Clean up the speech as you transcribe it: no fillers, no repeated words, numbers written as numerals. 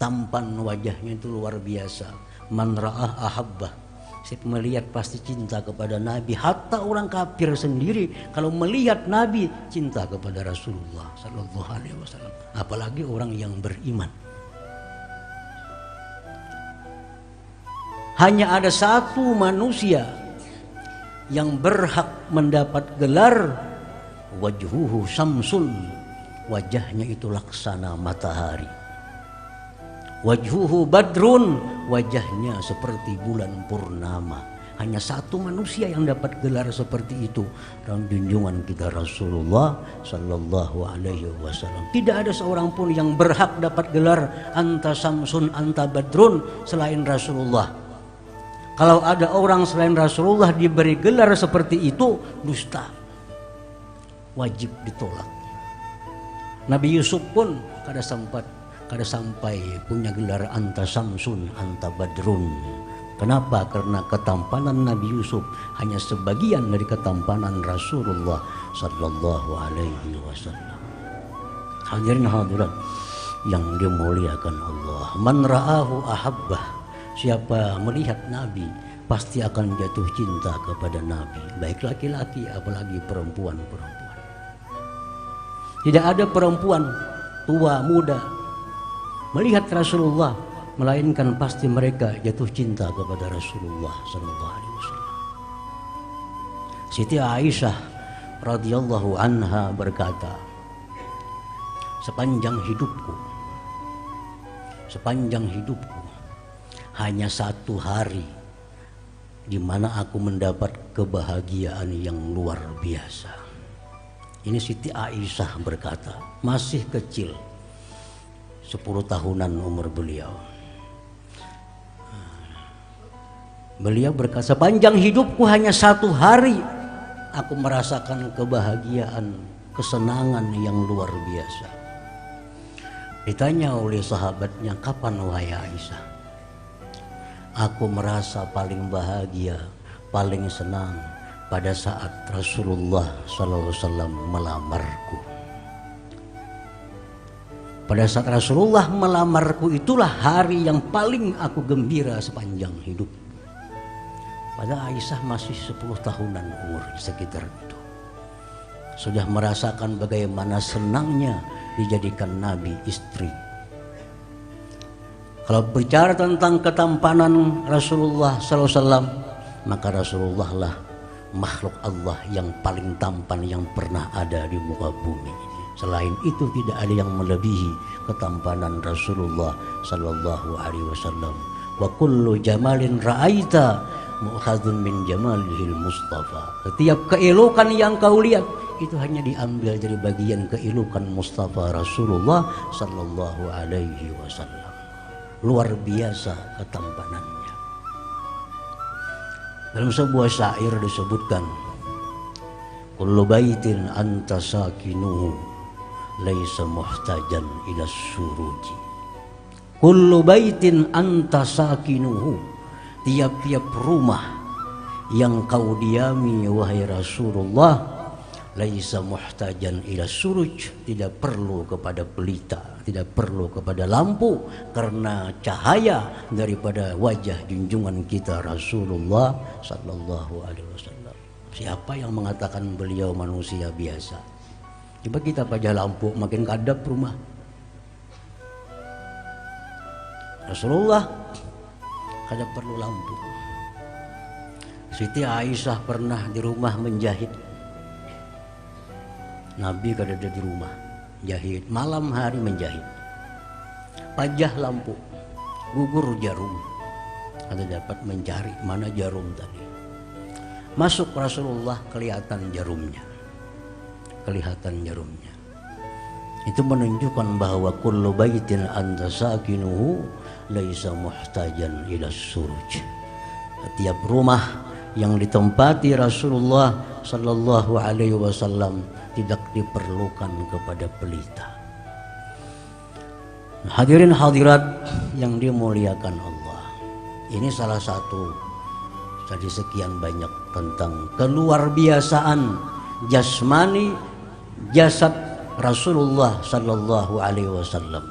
tampan wajahnya itu luar biasa. Man ra'ah ahabbah. Siapa melihat pasti cinta kepada Nabi. Hatta orang kafir sendiri kalau melihat Nabi cinta kepada Rasulullah sallallahu alaihi wasallam. Apalagi orang yang beriman. Hanya ada satu manusia yang berhak mendapat gelar wajhuhu samsun. Wajahnya itu laksana matahari. Wajhuhu badrun, wajahnya seperti bulan purnama. Hanya satu manusia yang dapat gelar seperti itu, dan junjungan kita Rasulullah sallallahu alaihi wasallam. Tidak ada seorang pun yang berhak dapat gelar anta samsun anta badrun selain Rasulullah. Kalau ada orang selain Rasulullah diberi gelar seperti itu, dusta. Wajib ditolak. Nabi Yusuf pun kada sampai punya gelar anta samsun anta badrun. Kenapa? Karena ketampanan Nabi Yusuf hanya sebagian dari ketampanan Rasulullah sallallahu alaihi wasallam. Hadirin hadirat yang dimuliakan Allah, man ra'ahu ahabbah. Siapa melihat Nabi pasti akan jatuh cinta kepada Nabi, baik laki-laki apalagi perempuan-perempuan. Tidak ada perempuan tua muda melihat Rasulullah, melainkan pasti mereka jatuh cinta kepada Rasulullah sallallahu alaihi wasallam. Siti Aisyah radhiyallahu anha berkata, sepanjang hidupku hanya satu hari di mana aku mendapat kebahagiaan yang luar biasa. Ini Siti Aisyah berkata, masih kecil, 10 tahunan umur beliau. Beliau berkata, sepanjang hidupku hanya satu hari aku merasakan kebahagiaan, kesenangan yang luar biasa. Ditanya oleh sahabatnya, kapan wahai Aisyah? Aku merasa paling bahagia, paling senang pada saat Rasulullah SAW melamarku. Pada saat Rasulullah melamarku itulah hari yang paling aku gembira sepanjang hidup. Pada Aisyah masih 10 tahunan umur sekitar itu. Sudah merasakan bagaimana senangnya dijadikan Nabi istri. Kalau bicara tentang ketampanan Rasulullah SAW, maka Rasulullah lah makhluk Allah yang paling tampan yang pernah ada di muka bumi ini. Selain itu tidak ada yang melebihi ketampanan Rasulullah sallallahu alaihi wasallam. Wa kullu jamalin ra'aita mu'khadun min jamalihil Mustafa. Setiap keelokan yang kau lihat itu hanya diambil dari bagian keelokan Mustafa Rasulullah sallallahu alaihi wasallam. Luar biasa ketampanannya. Dalam sebuah syair disebutkan, kullu baitin anta sakinuhu laisa muhtajan ila suruji. Kullu baitin anta sakinuhu, tiap-tiap rumah yang kau diami wahai Rasulullah, laisa muhtajan ila suruj, tidak perlu kepada pelita, tidak perlu kepada lampu, karena cahaya daripada wajah junjungan kita Rasulullah sallallahu alaihi wasallam. Siapa yang mengatakan beliau manusia biasa? Coba kita pajah lampu makin kadap rumah. Rasulullah kada perlu lampu. Siti Aisyah pernah di rumah menjahit. Nabi kada ada di rumah, jahit malam hari menjahit. Pajah lampu, gugur jarum, ada dapat mencari mana jarum tadi. Masuk Rasulullah, kelihatan jarumnya. Itu menunjukkan bahwa kullu baitin anta sakinuhu laisa muhtajan ila suruj. Setiap rumah yang ditempati Rasulullah sallallahu alaihi wasallam tidak diperlukan kepada pelita. Hadirin hadirat yang dimuliakan Allah, ini salah satu dari sekian banyak tentang keluar biasaan jasmani jasad Rasulullah sallallahu alaihi wasallam.